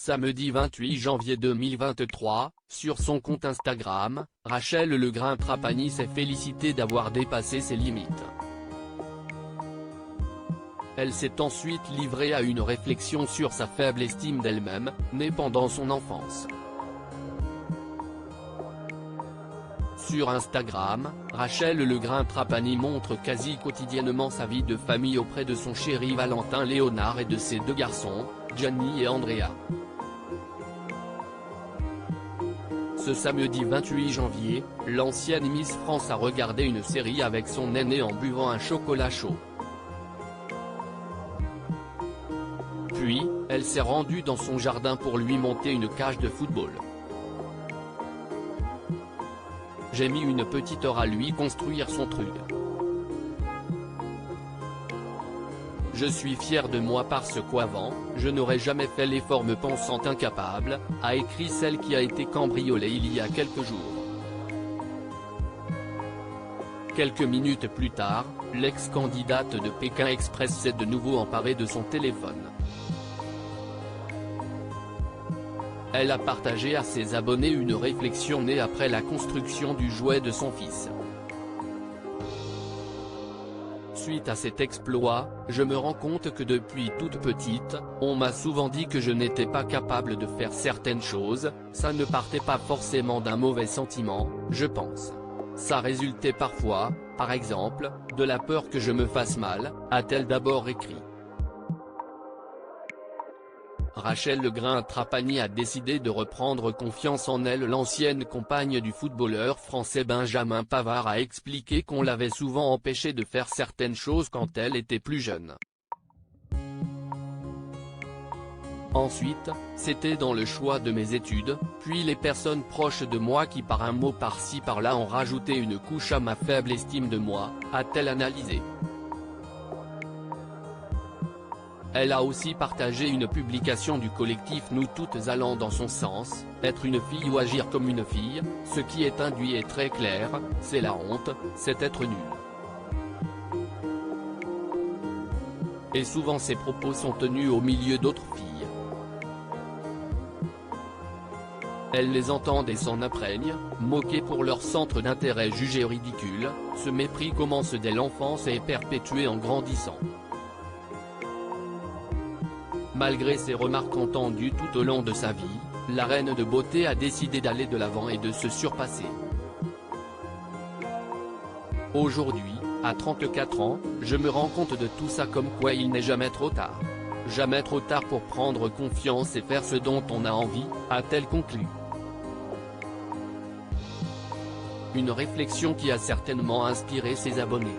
Samedi 28 janvier 2023, sur son compte Instagram, Rachel Legrain-Trapani s'est félicitée d'avoir dépassé ses limites. Elle s'est ensuite livrée à une réflexion sur sa faible estime d'elle-même, née pendant son enfance. Sur Instagram, Rachel Legrain-Trapani montre quasi quotidiennement sa vie de famille auprès de son chéri Valentin Léonard et de ses deux garçons, Gianni et Andrea. Ce samedi 28 janvier, l'ancienne Miss France a regardé une série avec son aîné en buvant un chocolat chaud. Puis, elle s'est rendue dans son jardin pour lui monter une cage de football. J'ai mis une petite heure à lui construire son truc. Je suis fière de moi parce qu'avant, je n'aurais jamais fait l'effort me pensant incapable, a écrit celle qui a été cambriolée il y a quelques jours. Quelques minutes plus tard, l'ex-candidate de Pékin Express s'est de nouveau emparée de son téléphone. Elle a partagé à ses abonnés une réflexion née après la construction du jouet de son fils. Suite à cet exploit, je me rends compte que depuis toute petite, on m'a souvent dit que je n'étais pas capable de faire certaines choses, ça ne partait pas forcément d'un mauvais sentiment, je pense. Ça résultait parfois, par exemple, de la peur que je me fasse mal, a-t-elle d'abord écrit. Rachel Legrain-Trapani a décidé de reprendre confiance en elle. L'ancienne compagne du footballeur français Benjamin Pavard a expliqué qu'on l'avait souvent empêchée de faire certaines choses quand elle était plus jeune. Ensuite, c'était dans le choix de mes études, puis les personnes proches de moi qui par un mot par-ci par-là ont rajouté une couche à ma faible estime de moi, a-t-elle analysé. Elle a aussi partagé une publication du collectif Nous Toutes allant dans son sens, être une fille ou agir comme une fille, ce qui est induit est très clair, c'est la honte, c'est être nul. Et souvent ces propos sont tenus au milieu d'autres filles. Elles les entendent et s'en imprègnent, moquées pour leur centre d'intérêt jugé ridicule, ce mépris commence dès l'enfance et est perpétué en grandissant. Malgré ces remarques entendues tout au long de sa vie, la reine de beauté a décidé d'aller de l'avant et de se surpasser. Aujourd'hui, à 34 ans, je me rends compte de tout ça comme quoi il n'est jamais trop tard. Jamais trop tard pour prendre confiance et faire ce dont on a envie, a-t-elle conclu. Une réflexion qui a certainement inspiré ses abonnés.